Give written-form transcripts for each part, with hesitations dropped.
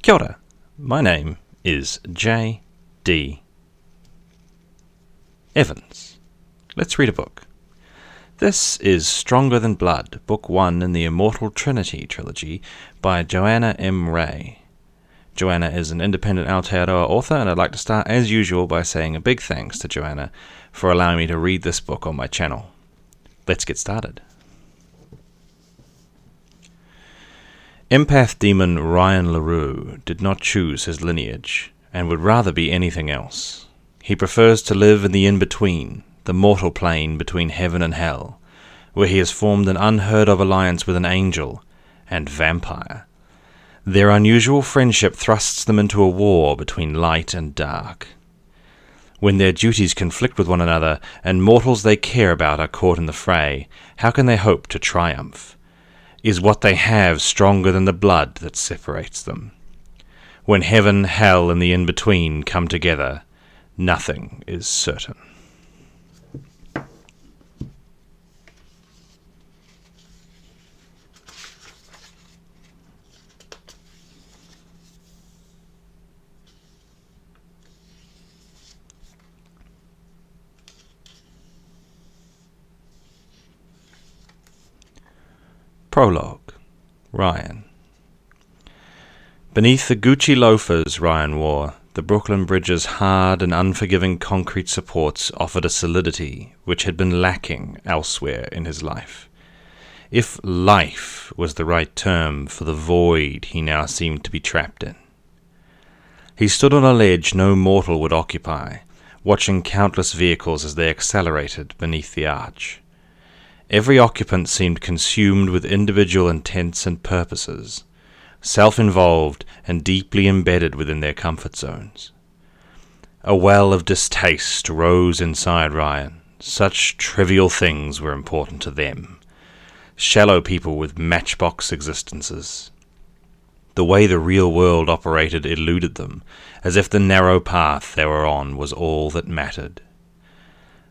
Kia ora. My name is J.D. Evans. Let's read a book. This is Stronger Than Blood, Book 1 in the Immortal Trinity trilogy by Johanna M Rae. Johanna is an independent Aotearoa author, and I'd like to start as usual by saying a big thanks to Johanna for allowing me to read this book on my channel. Let's get started. Empath demon Ryan LaRue did not choose his lineage, and would rather be anything else. He prefers to live in the in-between, the mortal plane between heaven and hell, where he has formed an unheard-of alliance with an angel and vampire. Their unusual friendship thrusts them into a war between light and dark. When their duties conflict with one another, and mortals they care about are caught in the fray, how can they hope to triumph? Is what they have stronger than the blood that separates them? When heaven, hell, and the in-between come together, nothing is certain. Prologue. Ryan. Beneath the Gucci loafers Ryan wore, the Brooklyn Bridge's hard and unforgiving concrete supports offered a solidity which had been lacking elsewhere in his life. If life was the right term for the void he now seemed to be trapped in. He stood on a ledge no mortal would occupy, watching countless vehicles as they accelerated beneath the arch. Every occupant seemed consumed with individual intents and purposes, self-involved and deeply embedded within their comfort zones. A well of distaste rose inside Ryan. Such trivial things were important to them. Shallow people with matchbox existences. The way the real world operated eluded them, as if the narrow path they were on was all that mattered.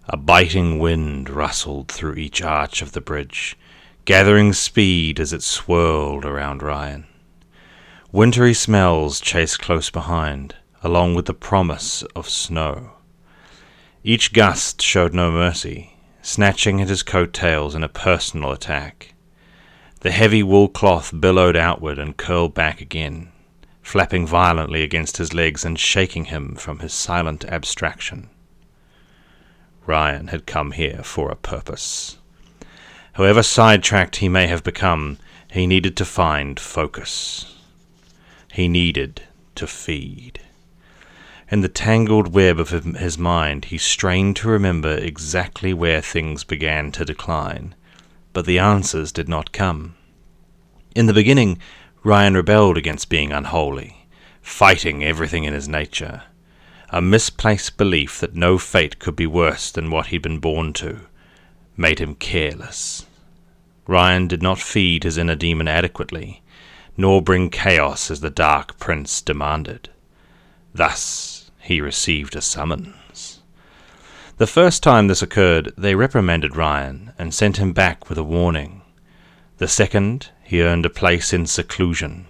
A biting wind rustled through each arch of the bridge, gathering speed as it swirled around Ryan. Wintry smells chased close behind, along with the promise of snow. Each gust showed no mercy, snatching at his coattails in a personal attack. The heavy wool cloth billowed outward and curled back again, flapping violently against his legs and shaking him from his silent abstraction. Ryan had come here for a purpose. However sidetracked he may have become, he needed to find focus. He needed to feed. In the tangled web of his mind, he strained to remember exactly where things began to decline, but the answers did not come. In the beginning, Ryan rebelled against being unholy, fighting everything in his nature. A misplaced belief that no fate could be worse than what he'd been born to made him careless. Ryan did not feed his inner demon adequately, nor bring chaos as the Dark Prince demanded. Thus he received a summons. The first time this occurred, they reprimanded Ryan and sent him back with a warning. The second, he earned a place in seclusion.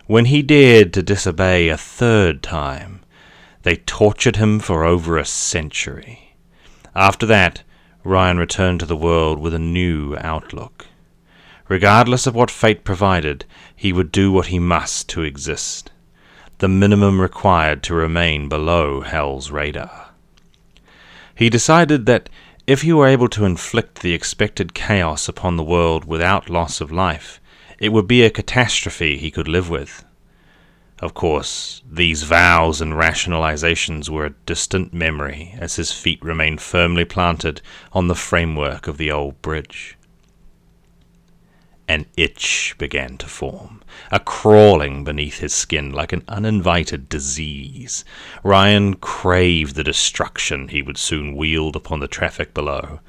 When he dared to disobey a third time, they tortured him for over a century. After that, Ryan returned to the world with a new outlook. Regardless of what fate provided, he would do what he must to exist, the minimum required to remain below Hell's radar. He decided that if he were able to inflict the expected chaos upon the world without loss of life, it would be a catastrophe he could live with. Of course, these vows and rationalizations were a distant memory as his feet remained firmly planted on the framework of the old bridge. An itch began to form, a crawling beneath his skin like an uninvited disease. Ryan craved the destruction he would soon wield upon the traffic below.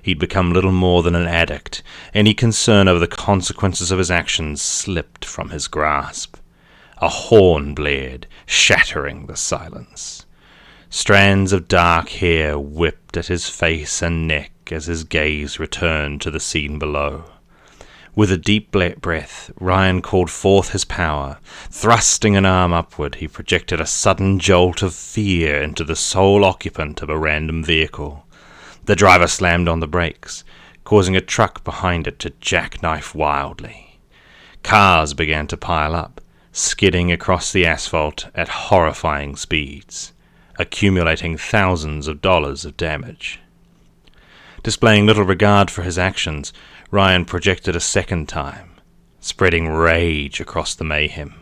He'd become little more than an addict. Any concern over the consequences of his actions slipped from his grasp. A horn blared, shattering the silence. Strands of dark hair whipped at his face and neck as his gaze returned to the scene below. With a deep breath, Ryan called forth his power. Thrusting an arm upward, he projected a sudden jolt of fear into the sole occupant of a random vehicle. The driver slammed on the brakes, causing a truck behind it to jackknife wildly. Cars began to pile up, skidding across the asphalt at horrifying speeds, accumulating thousands of dollars of damage. Displaying little regard for his actions, Ryan projected a second time, spreading rage across the mayhem.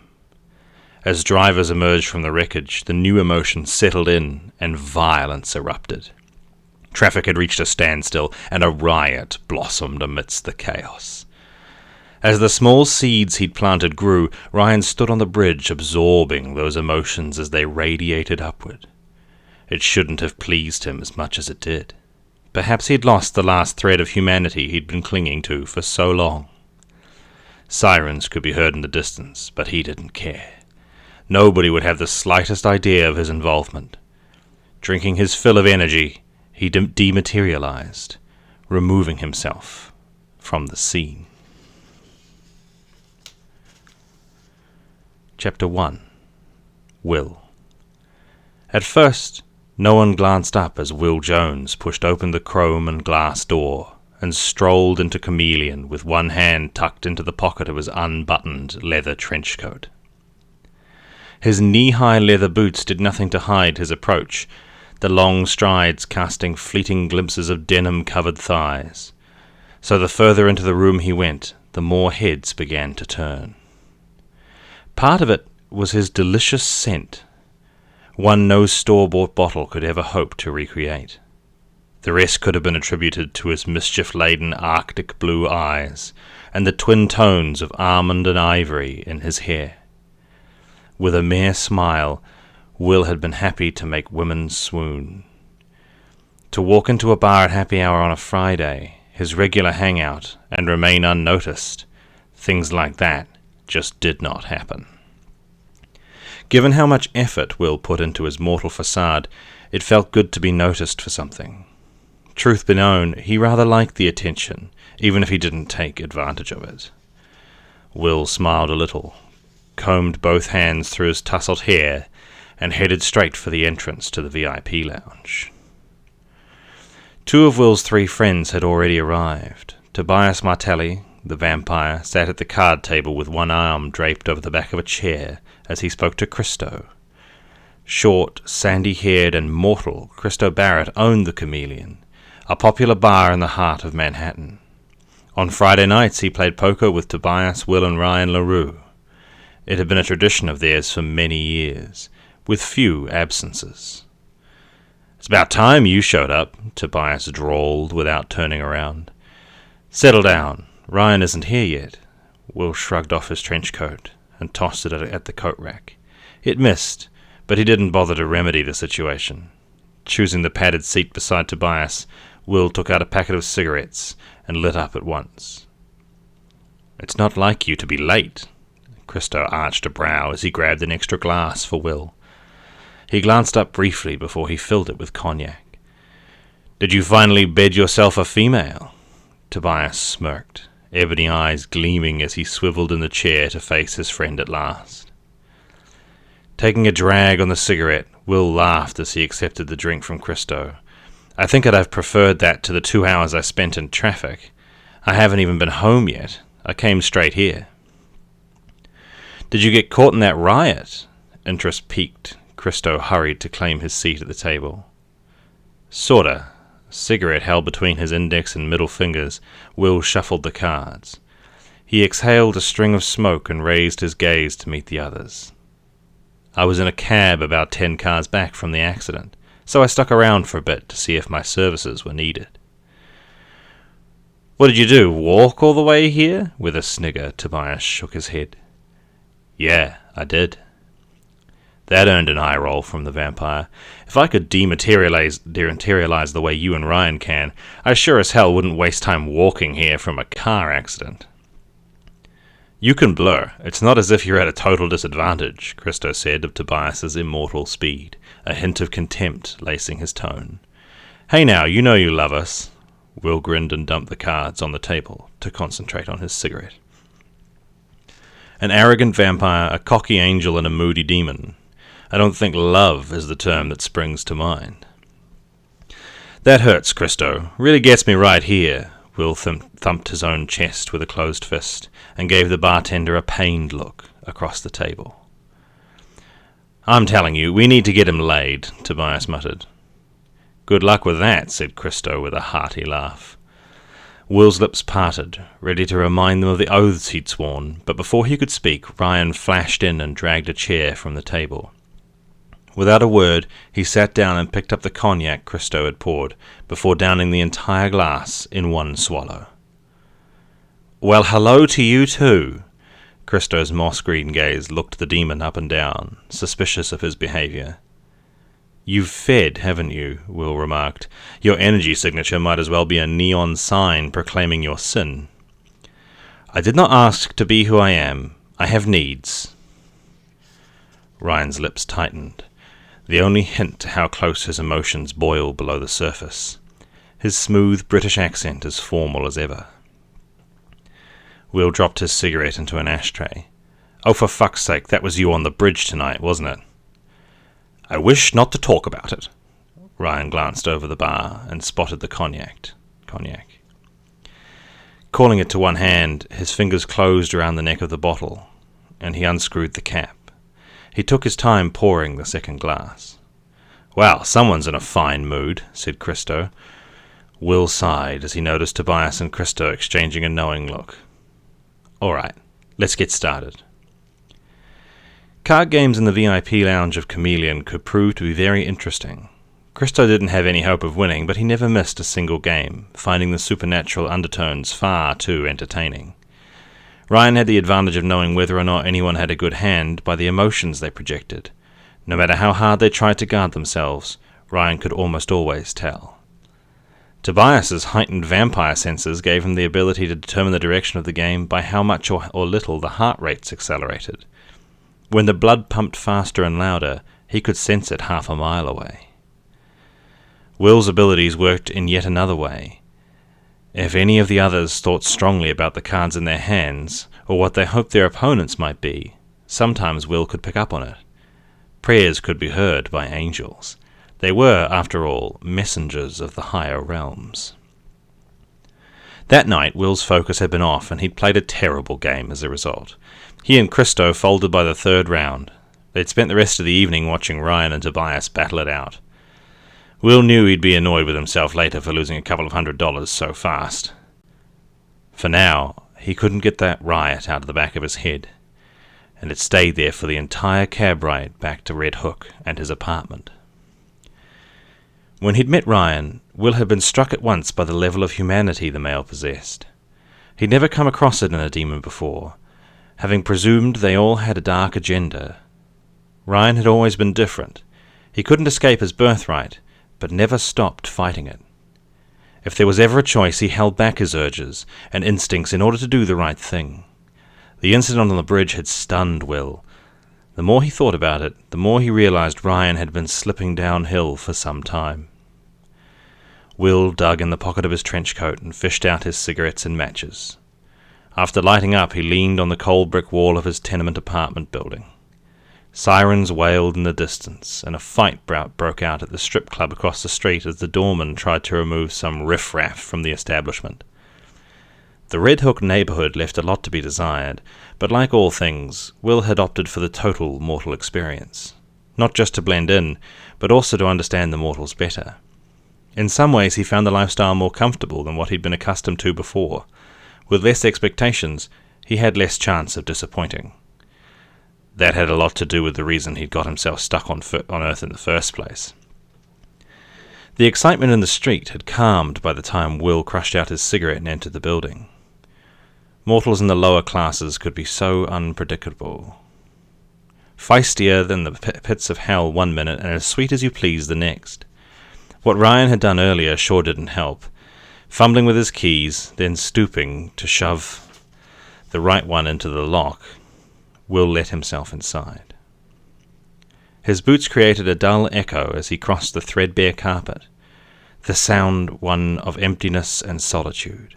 As drivers emerged from the wreckage, the new emotion settled in and violence erupted. Traffic had reached a standstill, and a riot blossomed amidst the chaos. As the small seeds he'd planted grew, Ryan stood on the bridge absorbing those emotions as they radiated upward. It shouldn't have pleased him as much as it did. Perhaps he'd lost the last thread of humanity he'd been clinging to for so long. Sirens could be heard in the distance, but he didn't care. Nobody would have the slightest idea of his involvement. Drinking his fill of energy, he dematerialized, removing himself from the scene. Chapter 1. Will. At first, no one glanced up as Will Jones pushed open the chrome and glass door and strolled into Chameleon with one hand tucked into the pocket of his unbuttoned leather trench coat. His knee-high leather boots did nothing to hide his approach, the long strides casting fleeting glimpses of denim-covered thighs. So the further into the room he went, the more heads began to turn. Part of it was his delicious scent, one no store-bought bottle could ever hope to recreate. The rest could have been attributed to his mischief-laden Arctic blue eyes and the twin tones of almond and ivory in his hair. With a mere smile, Will had been happy to make women swoon. To walk into a bar at happy hour on a Friday, his regular hangout, and remain unnoticed, things like that just did not happen. Given how much effort Will put into his mortal facade, it felt good to be noticed for something. Truth be known, he rather liked the attention, even if he didn't take advantage of it. Will smiled a little, combed both hands through his tousled hair, and headed straight for the entrance to the VIP lounge. Two of Will's three friends had already arrived. Tobias Martelli, the vampire, sat at the card table with one arm draped over the back of a chair as he spoke to Christo. Short, sandy-haired and mortal, Christo Barrett owned the Chameleon, a popular bar in the heart of Manhattan. On Friday nights he played poker with Tobias, Will and Ryan LaRue. It had been a tradition of theirs for many years, with few absences. "It's about time you showed up," Tobias drawled without turning around. "Settle down. Ryan isn't here yet." Will shrugged off his trench coat and tossed it at the coat rack. It missed, but he didn't bother to remedy the situation. Choosing the padded seat beside Tobias, Will took out a packet of cigarettes and lit up at once. "It's not like you to be late." Christo arched a brow as he grabbed an extra glass for Will. He glanced up briefly before he filled it with cognac. "Did you finally bed yourself a female?" Tobias smirked, ebony eyes gleaming as he swiveled in the chair to face his friend at last. Taking a drag on the cigarette, Will laughed as he accepted the drink from Christo. "I think I'd have preferred that to the 2 hours I spent in traffic. I haven't even been home yet. I came straight here." "Did you get caught in that riot?" Interest piqued. Christo hurried to claim his seat at the table. "Sorta." Cigarette held between his index and middle fingers, Will shuffled the cards. He exhaled a string of smoke and raised his gaze to meet the others. "I was in a cab about 10 cars back from the accident, so I stuck around for a bit to see if my services were needed." "What did you do, walk all the way here?" With a snigger, Tobias shook his head. "Yeah, I did." That earned an eye roll from the vampire. "If I could dematerialize the way you and Ryan can, I sure as hell wouldn't waste time walking here from a car accident." "You can blur. It's not as if you're at a total disadvantage," Christo said of Tobias's immortal speed, a hint of contempt lacing his tone. "Hey now, you know you love us." Will grinned and dumped the cards on the table to concentrate on his cigarette. An arrogant vampire, a cocky angel, and a moody demon. I don't think love is the term that springs to mind. That hurts, Christo. Really gets me right here. Will thumped his own chest with a closed fist and gave the bartender a pained look across the table. I'm telling you, we need to get him laid, Tobias muttered. Good luck with that, said Christo with a hearty laugh. Will's lips parted, ready to remind them of the oaths he'd sworn, but before he could speak, Ryan flashed in and dragged a chair from the table. Without a word, he sat down and picked up the cognac Christo had poured, before downing the entire glass in one swallow. Well, hello to you too. Christo's moss-green gaze looked the demon up and down, suspicious of his behaviour. You've fed, haven't you? Will remarked. Your energy signature might as well be a neon sign proclaiming your sin. I did not ask to be who I am. I have needs. Ryan's lips tightened, the only hint to how close his emotions boil below the surface. His smooth British accent as formal as ever. Will dropped his cigarette into an ashtray. Oh, for fuck's sake, that was you on the bridge tonight, wasn't it? I wish not to talk about it. Ryan glanced over the bar and spotted the cognac. Calling it to one hand, his fingers closed around the neck of the bottle, and he unscrewed the cap. He took his time pouring the second glass. Well, someone's in a fine mood, said Christo. Will sighed as he noticed Tobias and Christo exchanging a knowing look. All right, let's get started. Card games in the VIP lounge of Chameleon could prove to be very interesting. Christo didn't have any hope of winning, but he never missed a single game, finding the supernatural undertones far too entertaining. Ryan had the advantage of knowing whether or not anyone had a good hand by the emotions they projected. No matter how hard they tried to guard themselves, Ryan could almost always tell. Tobias's heightened vampire senses gave him the ability to determine the direction of the game by how much or little the heart rates accelerated. When the blood pumped faster and louder, he could sense it half a mile away. Will's abilities worked in yet another way. If any of the others thought strongly about the cards in their hands, or what they hoped their opponents might be, sometimes Will could pick up on it. Prayers could be heard by angels. They were, after all, messengers of the higher realms. That night, Will's focus had been off, and he'd played a terrible game as a result. He and Christo folded by the third round. They'd spent the rest of the evening watching Ryan and Tobias battle it out. Will knew he'd be annoyed with himself later for losing a couple of $100 so fast. For now, he couldn't get that riot out of the back of his head, and it stayed there for the entire cab ride back to Red Hook and his apartment. When he'd met Ryan, Will had been struck at once by the level of humanity the male possessed. He'd never come across it in a demon before, having presumed they all had a dark agenda. Ryan had always been different. He couldn't escape his birthright, but never stopped fighting it. If there was ever a choice, he held back his urges and instincts in order to do the right thing. The incident on the bridge had stunned Will. The more he thought about it, the more he realized Ryan had been slipping downhill for some time. Will dug in the pocket of his trench coat and fished out his cigarettes and matches. After lighting up, he leaned on the cold brick wall of his tenement apartment building. Sirens wailed in the distance, and a fight broke out at the strip club across the street as the doorman tried to remove some riff-raff from the establishment. The Red Hook neighborhood left a lot to be desired, but like all things, Will had opted for the total mortal experience. Not just to blend in, but also to understand the mortals better. In some ways he found the lifestyle more comfortable than what he'd been accustomed to before. With less expectations, he had less chance of disappointing. That had a lot to do with the reason he'd got himself stuck on Earth in the first place. The excitement in the street had calmed by the time Will crushed out his cigarette and entered the building. Mortals in the lower classes could be so unpredictable. Feistier than the pits of hell one minute and as sweet as you please the next. What Ryan had done earlier sure didn't help. Fumbling with his keys, then stooping to shove the right one into the lock, Will let himself inside. His boots created a dull echo as he crossed the threadbare carpet. the sound one of emptiness and solitude.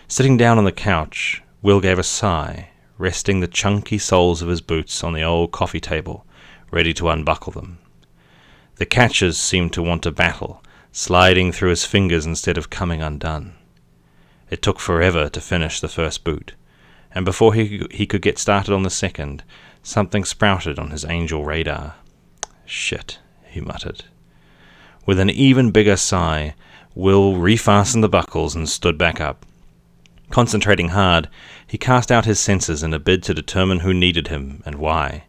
Sitting down on the couch, Will gave a sigh, resting the chunky soles of his boots on the old coffee table, ready to unbuckle them. The catches seemed to want to battle, sliding through his fingers instead of coming undone. It took forever to finish the first boot, and before he could get started on the second, something sprouted on his angel radar. "Shit," he muttered. With an even bigger sigh, Will refastened the buckles and stood back up. Concentrating hard, he cast out his senses in a bid to determine who needed him and why.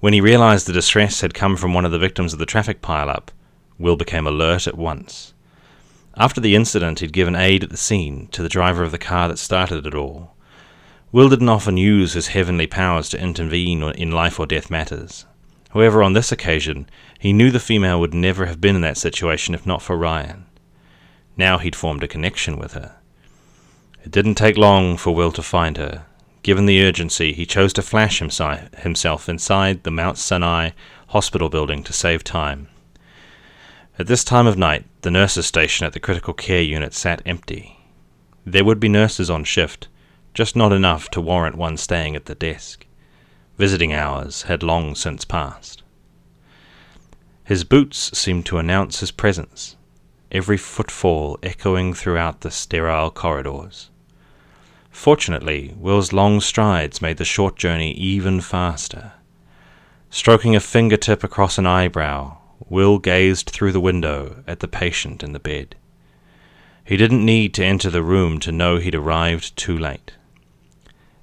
When he realized the distress had come from one of the victims of the traffic pile-up, Will became alert at once. After the incident, he'd given aid at the scene to the driver of the car that started it all. Will didn't often use his heavenly powers to intervene in life or death matters. However, on this occasion, he knew the female would never have been in that situation if not for Ryan. Now he'd formed a connection with her. It didn't take long for Will to find her. Given the urgency, he chose to flash himself inside the Mount Sinai hospital building to save time. At this time of night, the nurses' station at the critical care unit sat empty. There would be nurses on shift, just not enough to warrant one staying at the desk. Visiting hours had long since passed. His boots seemed to announce his presence, every footfall echoing throughout the sterile corridors. Fortunately, Will's long strides made the short journey even faster. Stroking a fingertip across an eyebrow, Will gazed through the window at the patient in the bed. He didn't need to enter the room to know he'd arrived too late.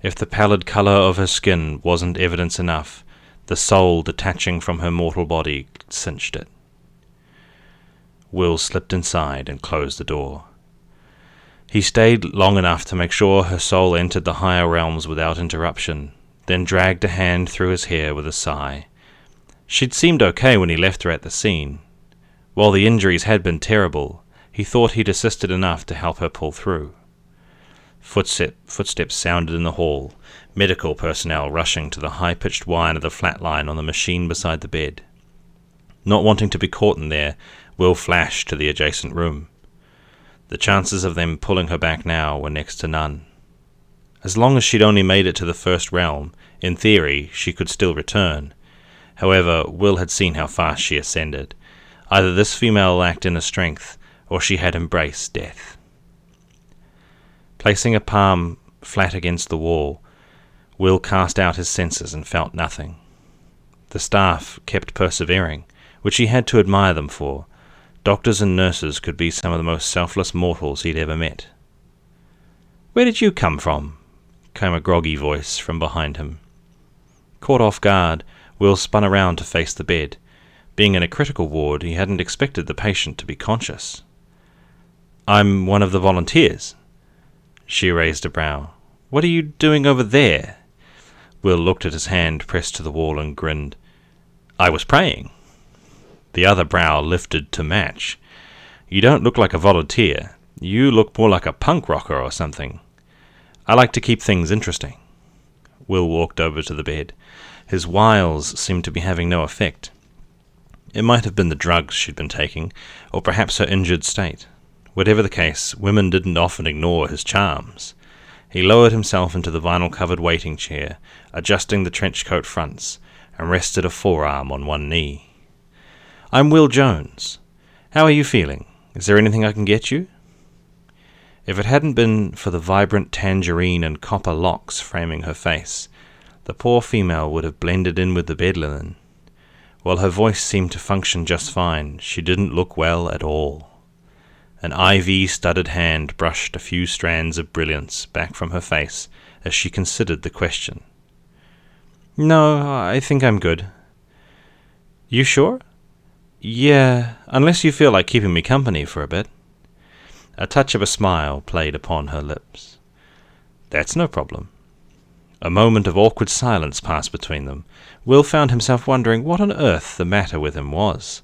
If the pallid color of her skin wasn't evidence enough, the soul detaching from her mortal body cinched it. Will slipped inside and closed the door. He stayed long enough to make sure her soul entered the higher realms without interruption, then dragged a hand through his hair with a sigh. She'd seemed okay when he left her at the scene. While the injuries had been terrible, he thought he'd assisted enough to help her pull through. Footsteps sounded in the hall, medical personnel rushing to the high-pitched whine of the flatline on the machine beside the bed. Not wanting to be caught in there, Will flashed to the adjacent room. The chances of them pulling her back now were next to none. As long as she'd only made it to the first realm, in theory, she could still return. However, Will had seen how fast she ascended. Either this female lacked inner strength, or she had embraced death. Placing a palm flat against the wall, Will cast out his senses and felt nothing. The staff kept persevering, which he had to admire them for. Doctors and nurses could be some of the most selfless mortals he'd ever met. "Where did you come from?" came a groggy voice from behind him. Caught off guard, Will spun around to face the bed. Being in a critical ward, he hadn't expected the patient to be conscious. "I'm one of the volunteers." She raised a brow. "What are you doing over there?" Will looked at his hand pressed to the wall and grinned. "I was praying." The other brow lifted to match. "You don't look like a volunteer. You look more like a punk rocker or something. I like to keep things interesting." Will walked over to the bed. His wiles seemed to be having no effect. It might have been the drugs she'd been taking, or perhaps her injured state. Whatever the case, women didn't often ignore his charms. He lowered himself into the vinyl-covered waiting chair, adjusting the trenchcoat fronts, and rested a forearm on one knee. "I'm Will Jones. How are you feeling? Is there anything I can get you?" If it hadn't been for the vibrant tangerine and copper locks framing her face, the poor female would have blended in with the bed linen. While her voice seemed to function just fine, she didn't look well at all. An ivy-studded hand brushed a few strands of brilliance back from her face as she considered the question. "No, I think I'm good." "You sure?" "Yeah, unless you feel like keeping me company for a bit." A touch of a smile played upon her lips. "That's no problem." A moment of awkward silence passed between them. Will found himself wondering what on earth the matter with him was.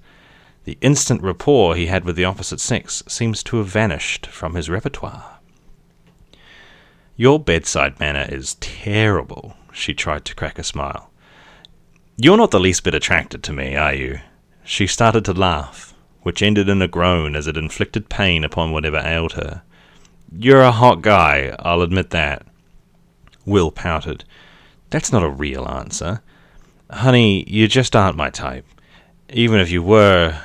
The instant rapport he had with the opposite sex seems to have vanished from his repertoire. "Your bedside manner is terrible," she tried to crack a smile. "You're not the least bit attracted to me, are you?" She started to laugh. which ended in a groan as it inflicted pain upon whatever ailed her. "You're a hot guy, I'll admit that." Will pouted. "That's not a real answer. Honey, you just aren't my type. Even if you were,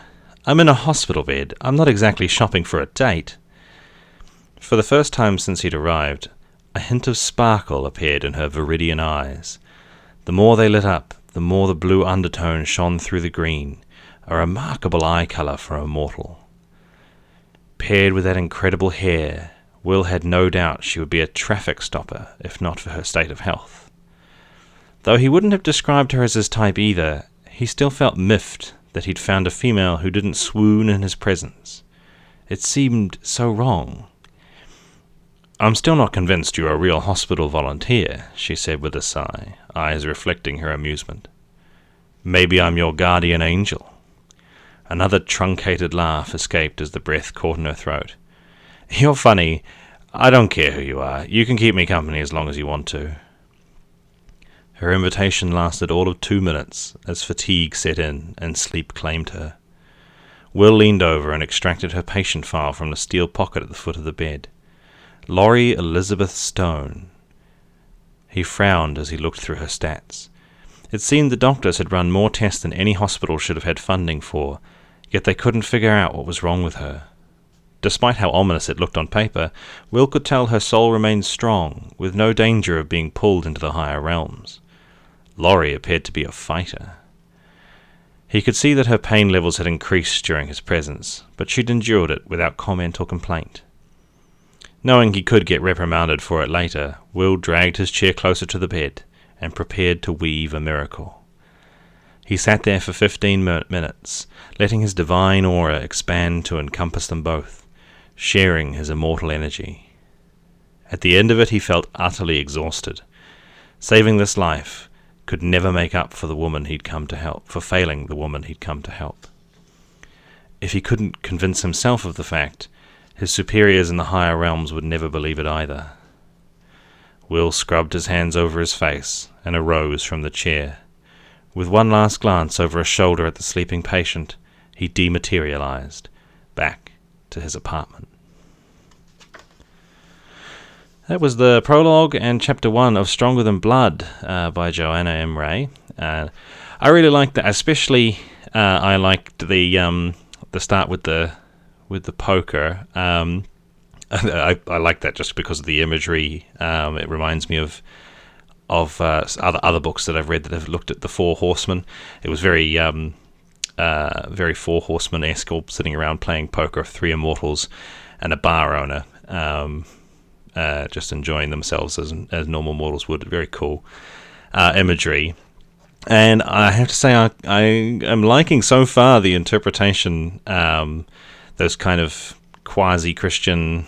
I'm in a hospital bed. I'm not exactly shopping for a date." For the first time since he'd arrived, a hint of sparkle appeared in her viridian eyes. The more they lit up, the more the blue undertone shone through the green, a remarkable eye colour for a mortal. Paired with that incredible hair, Will had no doubt she would be a traffic stopper, if not for her state of health. Though he wouldn't have described her as his type either, he still felt miffed that he'd found a female who didn't swoon in his presence. It seemed so wrong. "I'm still not convinced you're a real hospital volunteer," she said with a sigh, eyes reflecting her amusement. "Maybe I'm your guardian angel." Another truncated laugh escaped as the breath caught in her throat. "You're funny. I don't care who you are. You can keep me company as long as you want to." Her invitation lasted all of 2 minutes, as fatigue set in and sleep claimed her. Will leaned over and extracted her patient file from the steel pocket at the foot of the bed. Laurie Elizabeth Stone. He frowned as he looked through her stats. It seemed the doctors had run more tests than any hospital should have had funding for, yet they couldn't figure out what was wrong with her. Despite how ominous it looked on paper, Will could tell her soul remained strong, with no danger of being pulled into the higher realms. Laurie appeared to be a fighter. He could see that her pain levels had increased during his presence, but she'd endured it without comment or complaint. Knowing he could get reprimanded for it later, Will dragged his chair closer to the bed and prepared to weave a miracle. He sat there for 15 minutes, letting his divine aura expand to encompass them both, sharing his immortal energy. At the end of it, he felt utterly exhausted. Saving this life could never make up for the woman he'd come to help, for failing the woman he'd come to help. If he couldn't convince himself of the fact, his superiors in the higher realms would never believe it either. Will scrubbed his hands over his face and arose from the chair. With one last glance over his shoulder at the sleeping patient, he dematerialized, back to his apartment. That was the prologue and chapter 1 of Stronger Than Blood by Johanna M Rae. I really liked that, especially I liked the start with the poker. I like that just because of the imagery. It reminds me of other books that I've read that have looked at the Four Horsemen. It was very Four Horsemen-esque, all sitting around playing poker, three immortals and a bar owner, just enjoying themselves as normal mortals would. Very cool imagery. And I have to say, I am liking so far the interpretation, those kind of quasi-Christian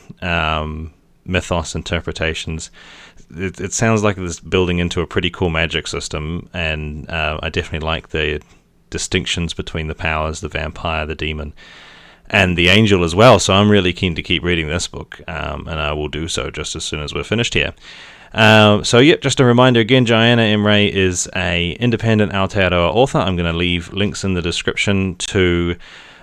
mythos interpretations. It sounds like it's building into a pretty cool magic system, and I definitely like the distinctions between the powers, the vampire, the demon, and the angel as well. So I'm really keen to keep reading this book, and I will do so just as soon as we're finished here. Just a reminder again, Johanna M Rae is a independent Aotearoa author. I'm going to leave links in the description to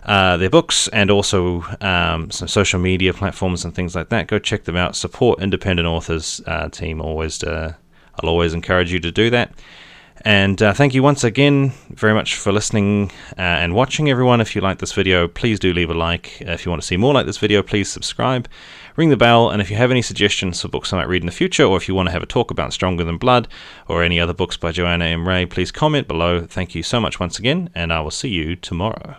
their books and also some social media platforms and things like that. Go check them out. Support independent authors team. I'll always encourage you to do that. And thank you once again very much for listening and watching, everyone. If you like this video, please do leave a like. If you want to see more like this video, please subscribe. Ring the bell, and if you have any suggestions for books I might read in the future, or if you want to have a talk about Stronger Than Blood or any other books by Johanna M Rae, please comment below. Thank you so much once again, and I will see you tomorrow.